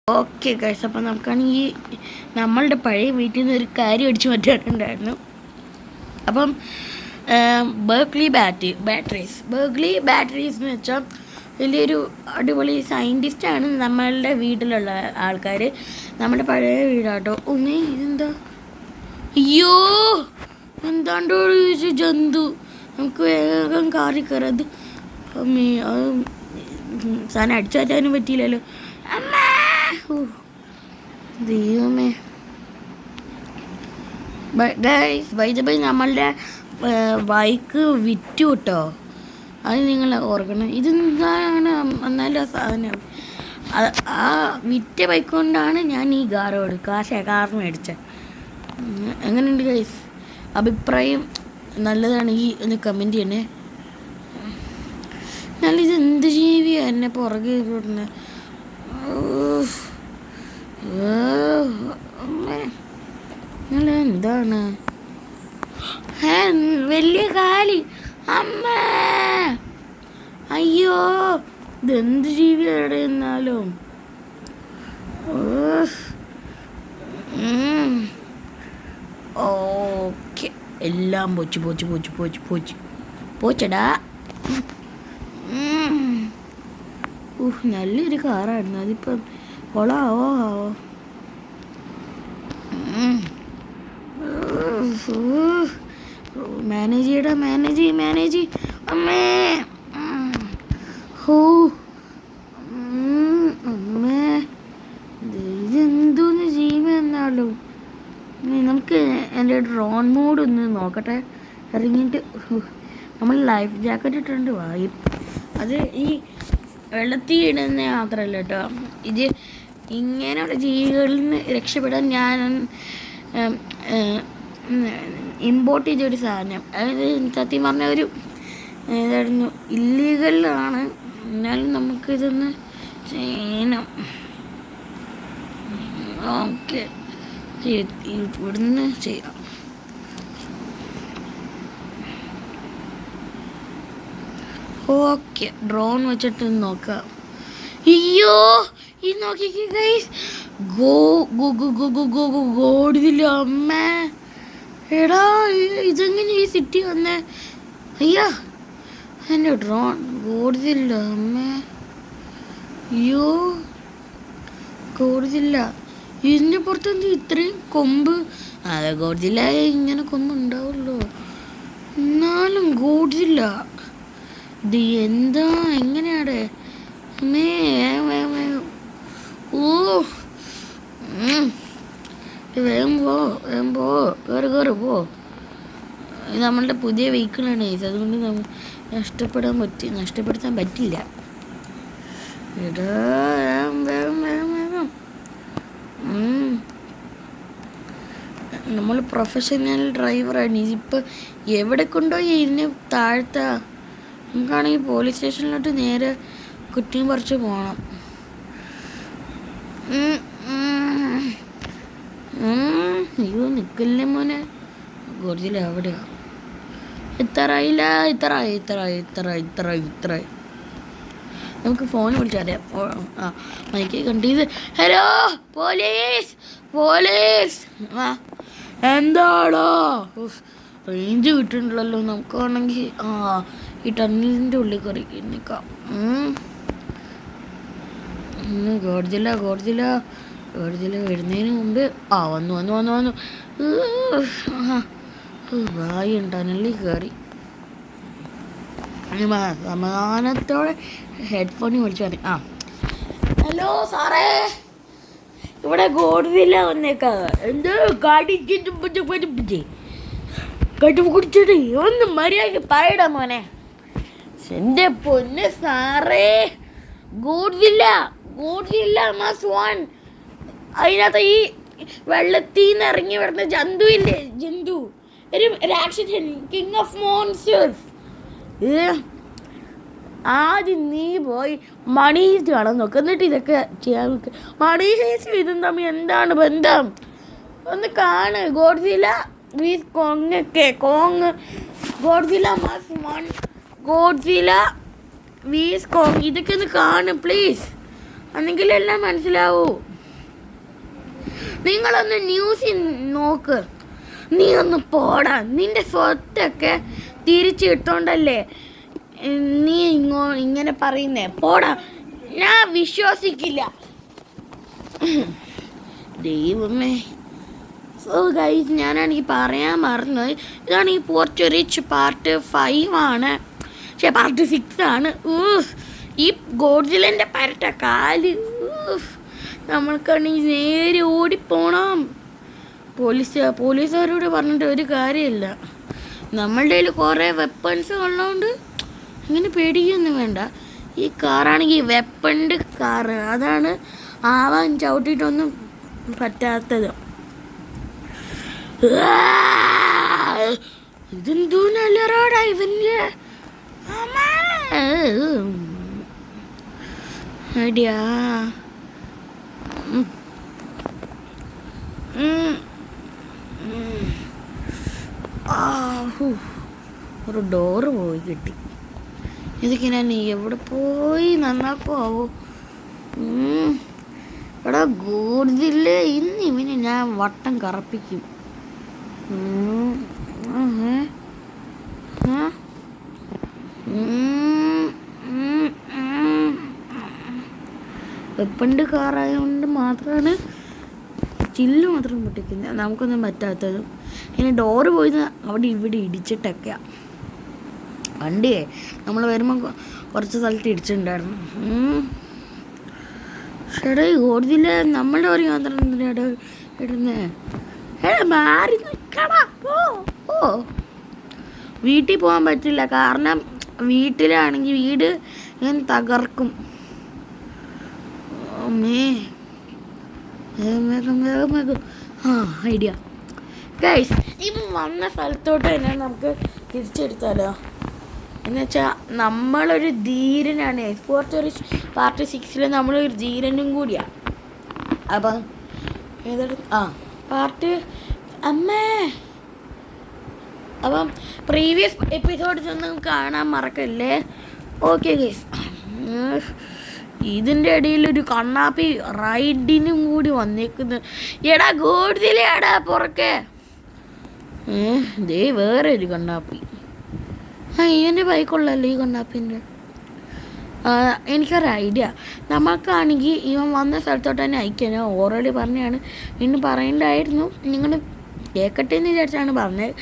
Okay guys, അപ്പം നമുക്കാണെങ്കിൽ നമ്മളുടെ പഴയ വീട്ടിൽ നിന്ന് ഒരു കാര്യം അടിച്ചു മാറ്റാനുണ്ടായിരുന്നു. അപ്പം ബെർക്ക്ലി ബാറ്ററീസ് എന്ന് വെച്ചാൽ വലിയൊരു അടിപൊളി സയൻറ്റിസ്റ്റാണ് നമ്മളുടെ വീട്ടിലുള്ള ആൾക്കാർ. നമ്മുടെ പഴയ വീടാട്ടോ. ഒന്നേ ഇതെന്താ, അയ്യോ എന്താണ്ടോ ജന്തു, നമുക്ക് വേഗം കാറി കയറത്. സാധനം അടിച്ചു മാറ്റാനും പറ്റിയില്ലല്ലോ. ദൈവമേ. ഗൈസ്, ബൈ ദ ബൈ നമ്മളുടെ ബൈക്ക് വിറ്റു കേട്ടോ. അത് നിങ്ങൾ ഓർക്കണം. ഇതെന്താണ് നല്ല സാധനം. ആ വിറ്റ ബൈക്ക് കൊണ്ടാണ് ഞാൻ ഈ കാർ മേടിച്ചത്. എങ്ങനെയുണ്ട് ഗൈസ്? അഭിപ്രായം നല്ലതാണെങ്കിൽ ഒന്ന് കമൻറ്റ് ചെയ്യണേ. ഇത് എന്ത് ജീവിയാണ് എന്നെ പുറകെ വിടുന്നത്? എന്താണ് വലിയ കാലി? അമ്മ, അയ്യോ ഇതെന്ത് ജീവിയാണ് എന്നാലും. ഓക്കെ, എല്ലാം പോച്ചടാ. നല്ലൊരു കാറായിരുന്നു. അതിപ്പം കൊളാവോ മാനേജ് അമ്മേ. അമ്മേ, ഇതെന്തോന്ന് ചെയ്യുമെന്നാലും. നമുക്ക് എൻ്റെ ഡ്രോൺ മോഡ് ഒന്ന് നോക്കട്ടെ. ഇറങ്ങിയിട്ട് നമ്മൾ ലൈഫ് ജാക്കറ്റ് ഇട്ടിട്ടുണ്ട്. അത് ഈ വെള്ളത്തിൽ ഇടുന്ന മാത്രമല്ല കേട്ടോ. ഇത് ഇങ്ങനെയുള്ള ജീവികളിൽ നിന്ന് രക്ഷപ്പെടാൻ ഞാൻ ഇമ്പോർട്ട് ചെയ്തൊരു സാധനം. അതായത് സത്യം പറഞ്ഞ ഒരു ഏതായിരുന്നു, ഇല്ലീഗലാണ്. എന്നാലും നമുക്കിതൊന്ന് ചെയ്യണം. ഓക്കെ, ഇവിടുന്ന് ചെയ്യാം. ഓക്കെ, ഡ്രോൺ വെച്ചിട്ട് നോക്കാം. അയ്യോ ഈ നോക്കിക്കേ ഗൈസ്, ഗോഡില്ല അമ്മ. എടാ ഇതെങ്ങനെ ഈ സിറ്റി വന്നേ? അയ്യാ എൻ്റെ ഡ്രോൺ ഗോഡില്ല അമ്മ. അയ്യോ ഗോഡില്ല, ഇതിൻ്റെ പുറത്തെന്ത് ഇത്രയും കൊമ്പ്? അതെ, ഗോഡില്ല ഇങ്ങനെ കൊമ്പ് ഉണ്ടാവുള്ളൂ. എന്നാലും ഗോഡില്ല ഇത് എന്താ എങ്ങനെയാടെ? വേഗം പോ, കയറി പോ. ഇത് നമ്മളുടെ പുതിയ വെഹിക്കിളാണ്. അതുകൊണ്ട് നഷ്ടപ്പെടുത്താൻ പറ്റില്ല. വേഗം. നമ്മൾ പ്രൊഫഷണൽ ഡ്രൈവറാണ്. ഇതിപ്പോൾ എവിടെ കൊണ്ടുപോയി ഇതിനെ താഴ്ത്താ? നമുക്കാണെങ്കിൽ പോലീസ് സ്റ്റേഷനിലോട്ട് നേരെ കുറ്റിയും പറിച്ച് പോകണം. അയ്യോ നിൽക്കില്ലേ മോനെ. ഗോർജില എവിടെയാ? ഇത്രയില്ല. നമുക്ക് ഫോൺ വിളിച്ചാൽ മൈക്ക് കണ്ടത്. Hello police. എന്താടോ? റേഞ്ച് കിട്ടുന്നുണ്ടല്ലോ. നമുക്കാണെങ്കിൽ ഈ ടണ്ണിലിൻ്റെ ഉള്ളിൽ കയറി നിൽക്കാം. ഗോഡ്ജില്ല വരുന്നതിന് മുമ്പ് വന്നു. വായി ടണലിൽ കയറി സമാധാനത്തോടെ ഹെഡ്ഫോണിൽ വിളിച്ചു പറഞ്ഞു. ഹലോ സാറേ, ഇവിടെ ഗോഡ്ജില്ല വന്നേക്കാ. എന്തോ കുടിച്ചിട്ട് ഒന്ന് മര്യാദക്ക് പറയടാ മോനെ. എൻ്റെ പൊന്ന് സാറേ, ഗോഡ്ജില്ല +1. അതിനകത്ത് ഈ വെള്ളത്തിൽ നിന്ന് ഇറങ്ങി വരുന്ന ജന്തു ഒരു രാക്ഷസൻ, കിങ് ഓഫ് മോൺസ്റ്റേഴ്സ്. ആദ്യം നീ പോയി മണി ഹീസ്റ്റ് കാണാൻ നോക്ക്, എന്നിട്ട് ഇതൊക്കെ ചെയ്യാൻ നോക്ക്. മണി ഹീസ്റ്റ് ഇതും തമ്മിൽ എന്താണ് ബന്ധം? ഒന്ന് കാണ്. ഗോഡ്ജില്ല ഗോഡ്ജില്ല +1, ഗോഡ്ജില്ല വീസ് കോങ്, ഇതൊക്കെ ഒന്ന് കാണും പ്ലീസ്. എന്നെങ്കിലെല്ലാം മനസ്സിലാവൂ. നിങ്ങളൊന്ന് ന്യൂസിൽ നോക്ക്. നീ ഒന്ന് പോടാ. നിന്റെ സ്വത്തൊക്കെ തിരിച്ചു കിട്ടോണ്ടല്ലേ നീ ഇങ്ങനെ പറയുന്നേ. പോടാ, ഞാൻ വിശ്വസിക്കില്ല. ദൈവമേ. സോ ഗൈസ്, ഞാനാണെങ്കിൽ പറയാൻ മറന്നത്, ഇതാണെങ്കിൽ പോർച്ച് റിച്ച് പാർട്ട് 5 ആണ്. പക്ഷേ പാർട്ട് 6 ആണ്. ഈ ഗോഡ്സിലിൻ്റെ പരട്ട കാല്. നമ്മൾക്കാണെങ്കിൽ നേരെ ഓടിപ്പോണം. പോലീസുകാരോട് പറഞ്ഞിട്ട് ഒരു കാര്യമില്ല. നമ്മളുടെ കയ്യിൽ കുറേ വെപ്പൺസ് ഉള്ളതുകൊണ്ട് അങ്ങനെ പേടിക്കൊന്നും വേണ്ട. ഈ കാറാണെങ്കിൽ വെപ്പണ്ട് കാറ്. അതാണ് ആവാൻ ചവിട്ടിയിട്ടൊന്നും പറ്റാത്തത്. ഇതെന്തോ നല്ല റോഡാ ഇവൻ്റെ. അടിയാ. ഒരു ഡോറ് പോയി കിട്ടി. ഇതൊക്കെ ഞാൻ എവിടെ പോയി നന്നാക്കുവോ? എടാ ഗോഡ്സില്ല, ഇന്ന് ഇവനെ ഞാൻ വട്ടം കറപ്പിക്കും. വെപ്പണ്ട് കാറായതുകൊണ്ട് മാത്രമാണ് ചില്ല് മാത്രം പൊട്ടിക്കുന്നത്, നമുക്കൊന്നും പറ്റാത്തതും. ഇനി ഡോറ് പോയി അവിടെ ഇവിടെ ഇടിച്ചിട്ടൊക്കെയാണ്. വണ്ടിയെ നമ്മൾ വരുമ്പോൾ കുറച്ച് സ്ഥലത്ത് ഇടിച്ചിട്ടുണ്ടായിരുന്നു. ചേട്ടാ ഈ കോടതിയിൽ നമ്മളുടെ ഒരു യാത്ര ഇടുന്നേ. മാറി നിൽക്കടാ. ഓ വീട്ടിൽ പോകാൻ പറ്റില്ല, കാരണം വീട്ടിലാണെങ്കിൽ വീട് ഞാൻ തകർക്കും. അമ്മേ, വേഗം വേഗം വേഗം. ഐഡിയ ഗൈസ്, ഇപ്പം വന്ന സ്ഥലത്തോട്ട് തന്നെ നമുക്ക് തിരിച്ചെടുത്താലോ? എന്നുവെച്ചാൽ നമ്മളൊരു ധീരനാണ്. പോർച്ച് പാർട്ട് 6 നമ്മളൊരു ധീരനും കൂടിയാണ്. അപ്പം പാർട്ട് അമ്മേ. അപ്പം പ്രീവിയസ് എപ്പിസോഡ്സ് ഒന്നും കാണാൻ മറക്കല്ലേ. ഓക്കെ ഗൈസ്, ഇതിൻ്റെ ഇടയിലൊരു കണ്ണാപ്പി റൈഡിനും കൂടി വന്നേക്കുന്നു. എടാ ഗോഡ്സിലെടാ പുറക്കെ. ദേ വേറെ ഒരു കണ്ണാപ്പി. ഇവൻ്റെ ബൈക്കുള്ളല്ലോ ഈ കണ്ണാപ്പിൻ്റെ. എനിക്കൊരു ഐഡിയ. നമുക്കാണെങ്കിൽ ഇവൻ വന്ന സ്ഥലത്തോട്ട് തന്നെ അയക്കാൻ ഞാൻ ഓൾറെഡി പറഞ്ഞതാണ്. ഇന്ന് പറയണ്ടായിരുന്നു, നിങ്ങൾ കേൾക്കട്ടെ എന്ന് വിചാരിച്ചാണ് പറഞ്ഞത്.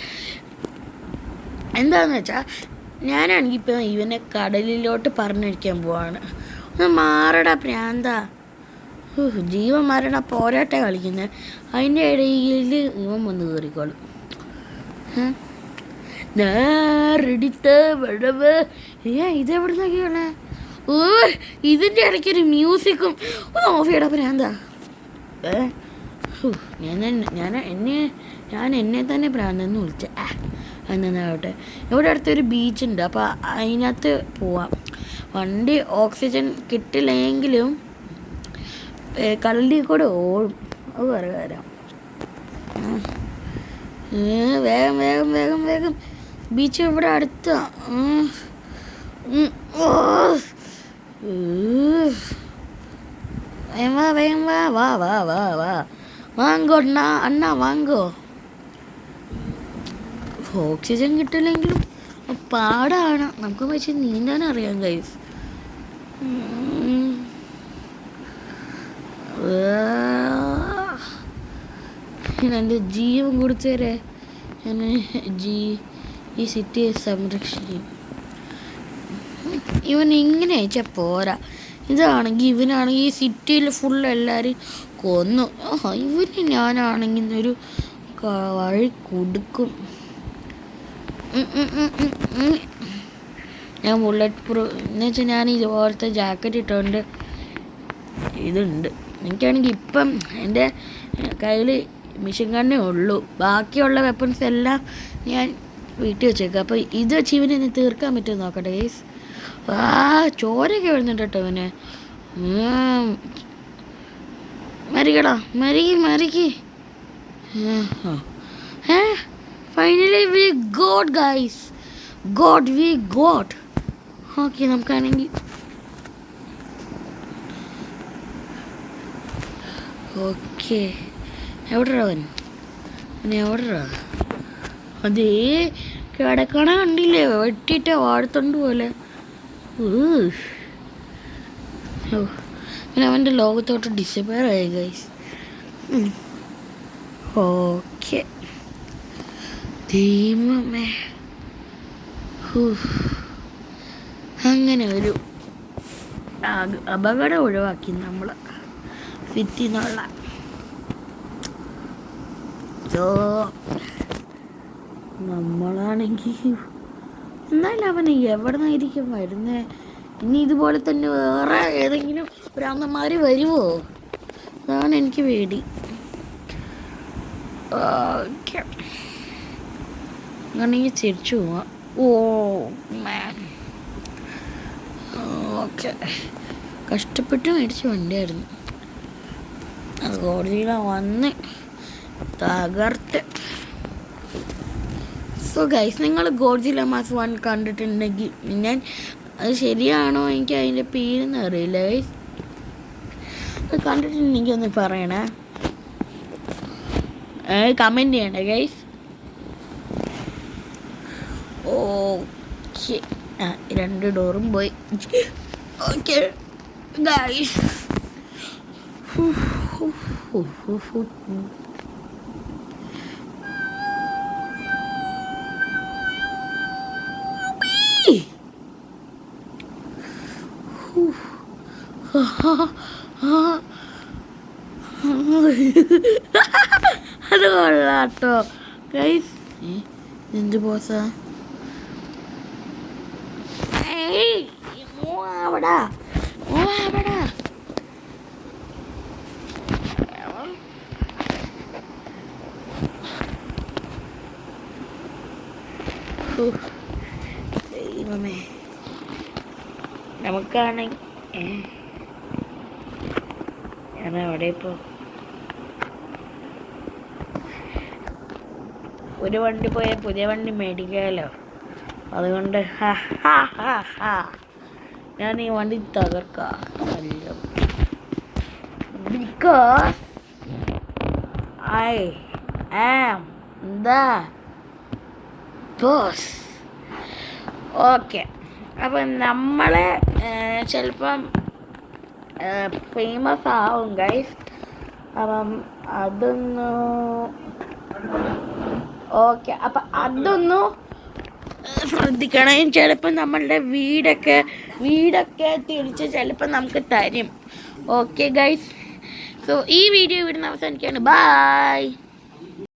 എന്താണെന്ന് വെച്ചാൽ ഞാനാണെങ്കിൽ ഇപ്പം ഇവനെ കടലിലോട്ട് പറഞ്ഞിരിക്കാൻ പോവാണ്. ഒന്ന് മാറടാ പ്രാന്ത. ജീവൻ മരണ പോരാട്ടം കളിക്കുന്നത്. അതിൻ്റെ ഇടയിൽ ഇവൻ വന്ന് കയറിക്കോളും. നേരെടുത്ത വിടവ്. ഇതെവിടെ നിന്നൊക്കെയാണ്? ഇതിൻ്റെ ഇടയ്ക്കൊരു മ്യൂസിക്കും ഓഫിയുടെ പ്രാന്ത. ഞാൻ എന്നെ തന്നെ പ്രാന്തെന്ന് വിളിച്ച. എന്നാവട്ടെ, ഇവിടെ അടുത്തൊരു ബീച്ചുണ്ട്, അപ്പോൾ അതിനകത്ത് പോവാം. വണ്ടി ഓക്സിജൻ കിട്ടില്ലെങ്കിലും കടലിൽ കൂടെ ഓടും. അത് വേറെ കാര്യം. വേഗം വേഗം വേഗം വേഗം. ബീച്ച് ഇവിടെ അടുത്താണ്. വേഗം വാ വാ വാ വാ വാ വാങ്ങോ അണ്ണാ വാങ്ങോ. ഓക്സിജൻ കിട്ടില്ലെങ്കിലും പാടാണ്. നമുക്ക് പക്ഷേ നീന്താൻ അറിയാം ഗൈസ്. എൻ്റെ ജീവൻ കൊടുത്തേരെ ഞാൻ ഈ സിറ്റിയെ സംരക്ഷിക്കും. ഇവൻ ഇങ്ങനെ അയച്ചാൽ പോരാ. ഇതാണെങ്കിൽ ഇവനാണെങ്കിൽ ഈ സിറ്റിയിൽ ഫുൾ എല്ലാവരും കൊന്നു. ഇവന് ഞാനാണെങ്കിൽ ഒരു വഴി കൊടുക്കും. ഞാൻ ബുള്ളറ്റ് പ്രൂഫ് എന്ന് വെച്ചാൽ ഞാൻ ഇതുപോലത്തെ ജാക്കറ്റ് ഇട്ടുകൊണ്ട് ഇതുണ്ട്. എനിക്കാണെങ്കിൽ ഇപ്പം എൻ്റെ കയ്യിൽ മിഷൻ ഗണ്ണേ ഉള്ളൂ. ബാക്കിയുള്ള വെപ്പൺസ് എല്ലാം ഞാൻ വീട്ടിൽ വെച്ചേക്കാം. അപ്പോൾ ഇത് വെച്ച് ഇവനെ തീർക്കാൻ പറ്റുമോ നോക്കട്ടെ ഗൈസ്. ചോരയൊക്കെ വരുന്നുണ്ട് കേട്ടോ ഇവന്. മരിക്കടാ, മരിക്ക്. Finally we got guys. We got. Okay, നമുക്കാണെങ്കിൽ ഓക്കെ എവിടെടാ അവൻ എവിടെടാ? അതേ കിടക്കണ കണ്ടില്ലേ, വെട്ടിയിട്ട് വാഴത്തണ്ട് പോലെ. പിന്നെ അവൻ്റെ ലോകത്തോട്ട് ഡിസപ്പയർ ആയി ഗൈസ്. ഓക്കെ ദൈവമേ, അങ്ങനെ ഒരു അപകടം ഒഴിവാക്കി നമ്മൾ സിറ്റിയിൽ നിന്നുള്ള. നമ്മളാണെങ്കിൽ എന്നാലും അവന് എവിടെ നിന്നായിരിക്കും വരുന്നത്? ഇനി ഇതുപോലെ തന്നെ വേറെ ഏതെങ്കിലും ഭ്രാന്തന്മാർ വരുമോ? അതാണ് എനിക്ക് പേടി. ഓക്കെ അങ്ങനെയെങ്കിൽ തിരിച്ചു പോവാം. മാൻ ഓക്കെ, കഷ്ടപ്പെട്ട് മേടിച്ച വണ്ടിയായിരുന്നു അത്. കോടതിയിൽ വന്ന് തകർത്ത്. സോ ഗൈസ്, നിങ്ങൾ ഗോഡ്സില്ല മാസ് 1 കണ്ടിട്ടുണ്ടെങ്കിൽ ഞാൻ അത് ശരിയാണോ എനിക്ക് അതിൻ്റെ പേരൊന്നും അറിയില്ല ഗൈസ്. അത് കണ്ടിട്ടുണ്ടെങ്കിൽ ഒന്ന് പറയണേ, കമൻറ്റ് ചെയ്യണേ ഗൈസ്. ഓക്കെ 2 ഡോറും പോയി. ഓക്കെ ഗൈസ്, അത് കൊള്ളാട്ടോ ഗൈസ്. എന്ത് ബോസാ? അവിടാ അവിടാ ദൈവമേ, നമുക്കാണെങ്കിൽ ഞാൻ അവിടെ ഇപ്പോൾ ഒരു വണ്ടി പോയാൽ പുതിയ വണ്ടി മേടിക്കാമല്ലോ. അതുകൊണ്ട് ഞാൻ ഈ വണ്ടി തകർക്കാം. Because I am the boss. Okay, അപ്പം നമ്മളെ ചിലപ്പം ഫേമസ് ആവും ഗൈസ്. അപ്പം അതൊന്ന് ഓക്കെ, അപ്പം അതൊന്നു ശ്രദ്ധിക്കണം. ചിലപ്പോൾ നമ്മളുടെ വീടൊക്കെ തിരിച്ച് ചിലപ്പോൾ നമുക്ക് തരും. ഓക്കെ ഗൈസ്, സോ ഈ വീഡിയോ ഇവിടുന്ന് അവസാനിക്കുകയാണ്. ബൈ.